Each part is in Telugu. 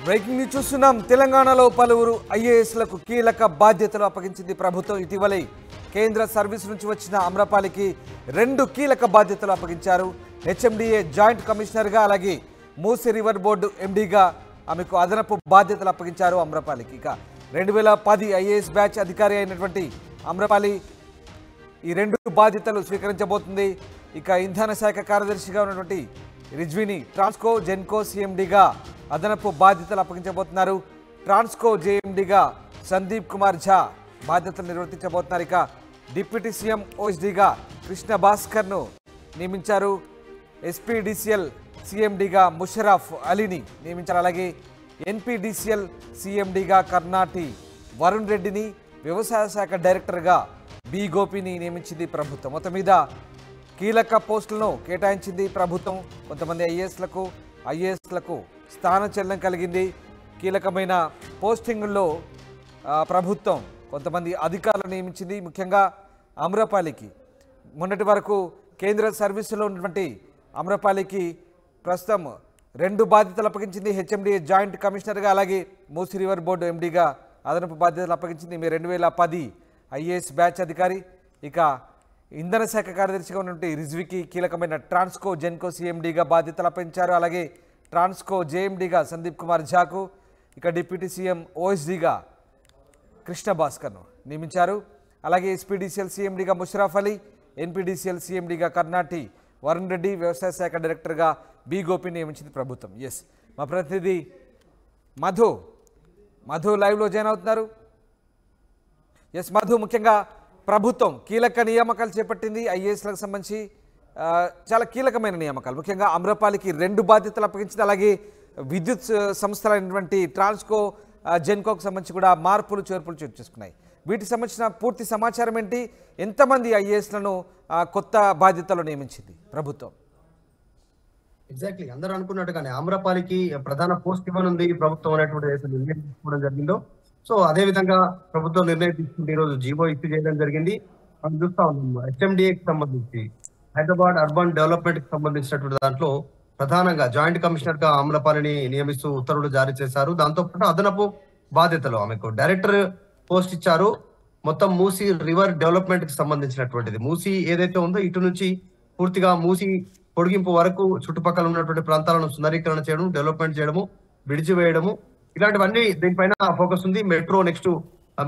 బ్రేకింగ్ న్యూస్ చూస్తున్నాం. తెలంగాణలో పలువురు ఐఏఎస్లకు కీలక బాధ్యతలు అప్పగించింది ప్రభుత్వం. ఇటీవలే కేంద్ర సర్వీస్ నుంచి వచ్చిన అమ్రపాలికి 2 కీలక బాధ్యతలు అప్పగించారు. హెచ్ఎండిఏ జాయింట్ కమిషనర్గా, అలాగే మూసీ రివర్ బోర్డు ఎండీగా ఆమెకు అదనపు బాధ్యతలు అప్పగించారు అమ్రపాలికి. ఇక 2010 ఐఏఎస్ బ్యాచ్ అధికారి అయినటువంటి అమ్రపాలి ఈ 2 బాధ్యతలు స్వీకరించబోతుంది. ఇక ఇంధన శాఖ కార్యదర్శిగా ఉన్నటువంటి రిజ్వీని ట్రాన్స్కో జెన్కో సీఎండీగా అదనపు బాధ్యతలు అప్పగించబోతున్నారు. ట్రాన్స్కో జేఎండీగా సందీప్ కుమార్ ఝా బాధ్యతలు నిర్వర్తించబోతున్నారు. ఇక డిప్యూటీ సీఎం ఓఎస్డీగా కృష్ణ భాస్కర్ను నియమించారు. ఎస్పీడీసీఎల్ సీఎండీగా ముషరఫ్ అలీని నియమించారు. అలాగే ఎన్పీడీసీఎల్ సీఎండీగా కర్ణాటి వరుణ్ రెడ్డిని, వ్యవసాయ శాఖ డైరెక్టర్గా బి గోపిని నియమించింది ప్రభుత్వం. మొత్తం మీద కీలక పోస్టులను కేటాయించింది ప్రభుత్వం. కొంతమంది ఐఏఎస్లకు స్థానచలనం కలిగింది. కీలకమైన పోస్టింగుల్లో ప్రభుత్వం కొంతమంది అధికారులను నియమించింది. ముఖ్యంగా అమ్రపాలికి మొన్నటి వరకు కేంద్ర సర్వీసులో ఉన్నటువంటి అమ్రపాలికి ప్రస్తుతం 2 బాధ్యతలు అప్పగించింది. హెచ్ఎండిఏ జాయింట్ కమిషనర్గా, అలాగే మూసీ రివర్ బోర్డు ఎండీగా అదనపు బాధ్యతలు అప్పగించింది. 2010 ఐఏఎస్ బ్యాచ్ అధికారి. ఇక ఇంధన శాఖ కార్యదర్శిగా ఉన్నటువంటి రిజ్వీకి కీలకమైన ట్రాన్స్కో జెన్కో సీఎండీగా బాధ్యతలు అప్పగించారు. అలాగే ట్రాన్స్కో జేఎండీగా సందీప్ కుమార్ ఝాకు, ఇక డిప్యూటీ సీఎం ఓఎస్డీగా కృష్ణ భాస్కర్ను నియమించారు. అలాగే ఎస్పీడీసీఎల్ సీఎండీగా ముషరఫ్ అలీ, ఎన్పీడీసీఎల్ సీఎండీగా కర్ణాటి వరుణ్ రెడ్డి, వ్యవసాయ శాఖ డైరెక్టర్గా బి గోపిని నియమించింది ప్రభుత్వం. మా ప్రతినిధి మధు లైవ్లో జాయిన్ అవుతున్నారు. మధు, ముఖ్యంగా ప్రభుత్వం కీలక నియామకాలు చేపట్టింది ఐఏఎస్లకు సంబంధించి. చాలా కీలకమైన నియామకాలు, ముఖ్యంగా అమ్రపాలికి 2 బాధ్యతలు అప్పగించింది. అలాగే విద్యుత్ సంస్థలైనటువంటి ట్రాన్స్కో జెన్కోకు సంబంధించి కూడా మార్పులు చేర్పులు చోటు చేసుకున్నాయి. వీటికి సంబంధించిన పూర్తి సమాచారం ఏంటి? ఎంతమంది ఐఏఎస్లను కొత్త బాధ్యతలు నియమించింది ప్రభుత్వం? ఎగ్జాక్ట్లీ అందరూ అనుకున్నట్టుగానే అమ్రపాలికి ప్రధాన పోస్ట్ ఇవ్వనుంది ప్రభుత్వం అనేటువంటి నిర్ణయం తీసుకోవడం జరిగిందో. సో అదే విధంగా ప్రభుత్వం నిర్ణయం తీసుకుంటే ఈరోజు జీవో ఇష్యూ చేయడం జరిగింది. మనం చూస్తా ఉన్నాం హెచ్ఎండిఏకి సంబంధించి హైదరాబాద్ అర్బన్ డెవలప్మెంట్ కి సంబంధించినటువంటి దాంట్లో ప్రధానంగా జాయింట్ కమిషనర్ గా అమ్రపాలిని నియమిస్తూ ఉత్తర్వులు జారీ చేశారు. దాంతో పాటు అదనపు బాధ్యతలు ఆమెకు డైరెక్టర్ పోస్ట్ ఇచ్చారు. మొత్తం మూసీ రివర్ డెవలప్మెంట్ కి సంబంధించినటువంటిది. మూసీ ఏదైతే ఉందో ఇటు నుంచి పూర్తిగా మూసీ పొడిగింపు వరకు చుట్టుపక్కల ఉన్నటువంటి ప్రాంతాలను సుందరీకరణ చేయడం, డెవలప్మెంట్ చేయడము, బ్రిడ్జ్ వేయడము, ఇలాంటివన్నీ దీనిపైన ఫోకస్ ఉంది. నెక్స్ట్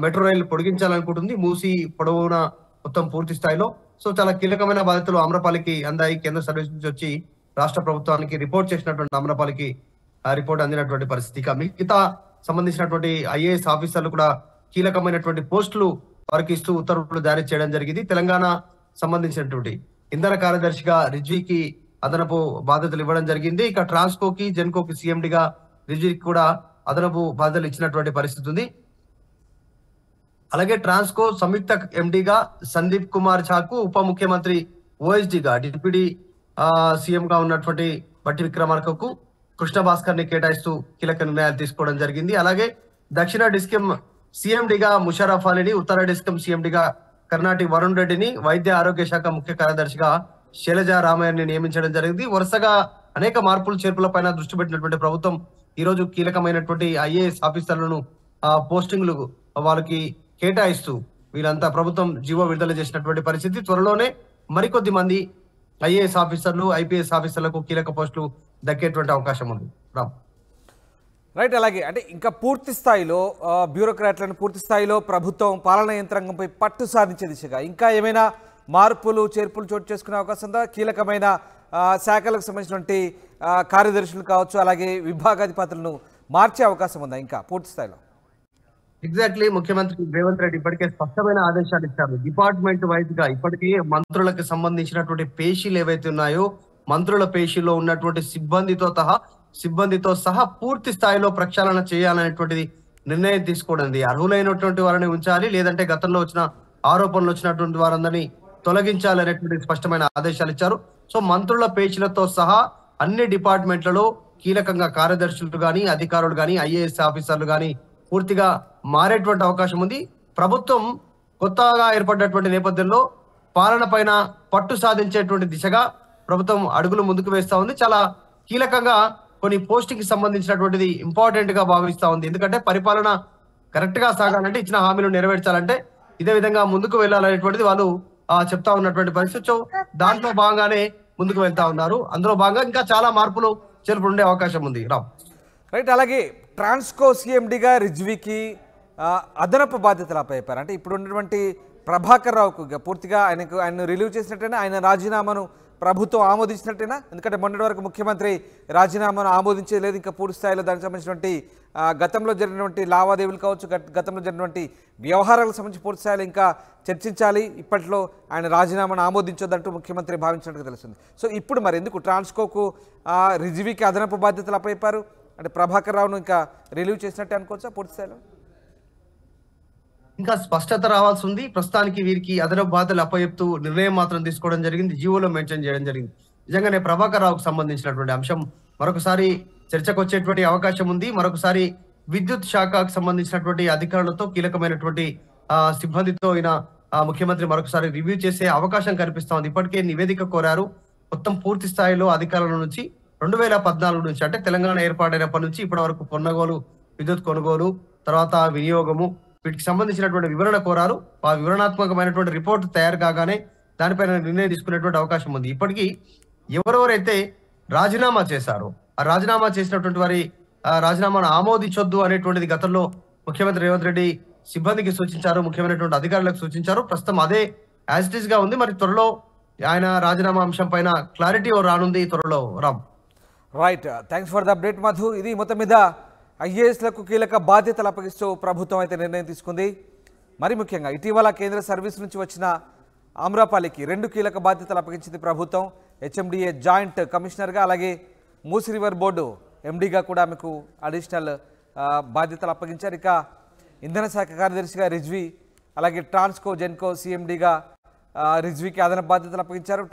మెట్రో రైలు పొడిగించాలనుకుంటుంది మూసీ పొడవున మొత్తం పూర్తి స్థాయిలో. సో చాలా కీలకమైన బాధ్యతలు అమ్రపాలికి అందాయి. కేంద్ర సర్వీస్ నుంచి వచ్చి రాష్ట్ర ప్రభుత్వానికి రిపోర్ట్ చేసినటువంటి అమ్రపాలికి రిపోర్ట్ అందినటువంటి పరిస్థితి. ఇక మిగతా సంబంధించినటువంటి ఐఏఎస్ ఆఫీసర్లు కూడా కీలకమైనటువంటి పోస్టులు వారికి ఇస్తూ ఉత్తర్వులు జారీ చేయడం జరిగింది. తెలంగాణ సంబంధించినటువంటి ఇంధన కార్యదర్శిగా రిజ్వీకి అదనపు బాధ్యతలు ఇవ్వడం జరిగింది. ఇక ట్రాన్స్కోకి జెన్కోకి సీఎండీగా రిజ్వీకి కూడా అదనపు బాధ్యతలు ఇచ్చినటువంటి పరిస్థితి ఉంది. అలాగే ట్రాన్స్కో సంయుక్త ఎండీగా సందీప్ కుమార్ ఝాకు, ఉప ముఖ్యమంత్రి ఓఎస్డీగా డిప్యూటీ సీఎం గా ఉన్నటువంటి బట్టి విక్రమార్కకు కృష్ణ భాస్కర్ ని కేటాయిస్తూ కీలక నిర్ణయాలు తీసుకోవడం జరిగింది. అలాగే దక్షిణ డిస్కమ్ సీఎండీగా ముషరఫ్ అలీని, ఉత్తర డిస్కమ్ సీఎండీగా కర్ణాటి వరుణ్ రెడ్డిని, వైద్య ఆరోగ్య శాఖ ముఖ్య కార్యదర్శిగా శైలజా రామయ్యని నియమించడం జరిగింది. వరుసగా అనేక మార్పులు చేర్పుల పైన దృష్టి పెట్టినటువంటి ప్రభుత్వం ఈ రోజు కీలకమైనటువంటి ఐఏఎస్ ఆఫీసర్లను పోస్టింగ్లు వాళ్ళకి కేటాయిస్తూ వీళ్ళంతా ప్రభుత్వం జీవో విడుదల చేసినటువంటి పరిస్థితి. త్వరలోనే మరికొద్ది మంది ఐఏఎస్ ఆఫీసర్లు, ఐపీఎస్ ఆఫీసర్లకు కీలక పోస్టులు దక్కేటువంటి అవకాశం ఉంది. రైట్. అలాగే అంటే ఇంకా పూర్తి స్థాయిలో బ్యూరోక్రాట్లను పూర్తి స్థాయిలో ప్రభుత్వం పాలనా యంత్రాంగంపై పట్టు సాధించే దిశగా ఇంకా ఏమైనా మార్పులు చేర్పులు చోటు చేసుకునే అవకాశం ఉందా? కీలకమైన శాఖలకు సంబంధించినటువంటి కార్యదర్శులు కావచ్చు, అలాగే విభాగాధిపతులను మార్చే అవకాశం ఉందా ఇంకా పూర్తి స్థాయిలో? ఎగ్జాక్ట్లీ ముఖ్యమంత్రి రేవంత్ రెడ్డి ఇప్పటికే స్పష్టమైన ఆదేశాలు ఇచ్చారు. డిపార్ట్మెంట్ వైజ్ గా ఇప్పటికే మంత్రులకు సంబంధించినటువంటి పేషీలు ఏవైతే ఉన్నాయో మంత్రుల పేషీలో ఉన్నటువంటి సిబ్బందితో సహా పూర్తి స్థాయిలో ప్రక్షాళన చేయాలనేటువంటిది నిర్ణయం తీసుకోవడం. అర్హులైనటువంటి వారిని ఉంచాలి, లేదంటే గతంలో వచ్చిన ఆరోపణలు వచ్చినటువంటి వారందరినీ తొలగించాలనేటువంటి స్పష్టమైన ఆదేశాలు ఇచ్చారు. సో మంత్రుల పేషీలతో సహా అన్ని డిపార్ట్మెంట్లలో కీలకంగా కార్యదర్శులు కానీ, అధికారులు కానీ, ఐఏఎస్ ఆఫీసర్లు కానీ పూర్తిగా మారేటువంటి అవకాశం ఉంది. ప్రభుత్వం కొత్తగా ఏర్పడినటువంటి నేపథ్యంలో పాలన పైన పట్టు సాధించేటువంటి దిశగా ప్రభుత్వం అడుగులు ముందుకు వేస్తా ఉంది. చాలా కీలకంగా కొన్ని పోస్టింగ్ కి సంబంధించినటువంటిది ఇంపార్టెంట్ గా భావిస్తా ఉంది. ఎందుకంటే పరిపాలన కరెక్ట్ గా సాగాలంటే, ఇచ్చిన హామీలు నెరవేర్చాలంటే ఇదే విధంగా ముందుకు వెళ్ళాలనేటువంటిది వాళ్ళు చెప్తా ఉన్నటువంటి పరిస్థితి. సో దాంట్లో భాగంగానే ముందుకు వెళ్తా ఉన్నారు. అందులో భాగంగా ఇంకా చాలా మార్పులు చేర్పులు ఉండే అవకాశం ఉంది. రామ్ రైట్. అలాగే ట్రాన్స్కో సీఎండీగా రిజ్వీకి అదనపు బాధ్యతలు అప్పయ్యారు. అంటే ఇప్పుడు ఉన్నటువంటి ప్రభాకర్ రావుకు పూర్తిగా ఆయన రిలీవ్ చేసినట్టేనా, ఆయన రాజీనామాను ప్రభుత్వం ఆమోదించినట్టేనా? ఎందుకంటే మొన్నటి వరకు ముఖ్యమంత్రి రాజీనామాను ఆమోదించలేదు. ఇంకా పూర్తి స్థాయిలో దానికి సంబంధించినటువంటి గతంలో జరిగినటువంటి లావాదేవీలు కావచ్చు, గతంలో జరిగినటువంటి వ్యవహారాలకు సంబంధించి పూర్తి స్థాయిలో ఇంకా చర్చించాలి. ఇప్పట్లో ఆయన రాజీనామాను ఆమోదించొద్దంటూ ముఖ్యమంత్రి భావించినట్టుగా తెలుస్తుంది. సో ఇప్పుడు మరి ఎందుకు ట్రాన్స్కోకు రిజ్వీకి అదనపు బాధ్యతలు అప్పయ్యారు? అంటే ప్రభాకర్ రావును ఇంకా రిలీవ్ చేసినట్టే అనుకోవచ్చా పూర్తి స్థాయిలో? ఇంకా స్పష్టత రావాల్సి ఉంది. ప్రస్తుతానికి వీరికి అదనపు బాధ్యతలు అప్పచెప్తూ నిర్ణయం మాత్రం తీసుకోవడం జరిగింది. జీవోలో మెన్షన్ చేయడం జరిగింది. నిజంగానే ప్రభాకర్ రావుకు సంబంధించినటువంటి అంశం మరొకసారి చర్చకు వచ్చేటువంటి అవకాశం ఉంది. మరొకసారి విద్యుత్ శాఖకు సంబంధించినటువంటి అధికారులతో, కీలకమైనటువంటి సిబ్బందితో ముఖ్యమంత్రి మరొకసారి రివ్యూ చేసే అవకాశం కనిపిస్తా ఉంది. ఇప్పటికే నివేదిక కోరారు. మొత్తం పూర్తి స్థాయిలో అధికారుల నుంచి 2014 నుంచి, అంటే తెలంగాణ ఏర్పాటైనప్పటి నుంచి ఇప్పటి వరకు విద్యుత్ కొనుగోలు, తర్వాత వినియోగము, వీటికి సంబంధించినటువంటి వివరణ కోరారు. ఆ వివరణాత్మకమైనటువంటి రిపోర్ట్ తయారు కాగానే దానిపైన నిర్ణయం తీసుకునేటువంటి అవకాశం ఉంది. ఇప్పటికీ ఎవరెవరైతే రాజీనామా చేశారో, ఆ రాజీనామా చేసినటువంటి వారి రాజీనామాను ఆమోదించొద్దు అనేటువంటిది గతంలో ముఖ్యమంత్రి రేవంత్ రెడ్డి సిబ్బందికి సూచించారు, ముఖ్యమైనటువంటి అధికారులకు సూచించారు. ప్రస్తుతం అదే యాజ్ ఇట్ ఈస్ గా ఉంది. మరి త్వరలో ఆయన రాజీనామా అంశం పైన క్లారిటీ రానుంది త్వరలో. Ram right, thanks for the update Madhu. ఇది మొత్తం మీద ఐఏఎస్లకు కీలక బాధ్యతలు అప్పగిస్తూ ప్రభుత్వం అయితే నిర్ణయం తీసుకుంది. మరి ముఖ్యంగా ఇటీవల కేంద్ర సర్వీస్ నుంచి వచ్చిన ఆమ్రపాలికి 2 కీలక బాధ్యతలు అప్పగించింది ప్రభుత్వం. హెచ్ఎండిఏ జాయింట్ కమిషనర్గా, అలాగే మూసి రివర్ బోర్డు ఎండీగా కూడా ఆమెకు అడిషనల్ బాధ్యతలు అప్పగించారు. ఇక ఇంధన శాఖ కార్యదర్శిగా రిజ్వీ, అలాగే ట్రాన్స్కో జెన్కో సీఎండీగా రిజ్వీకి అదనపు బాధ్యతలు అప్పగించారు.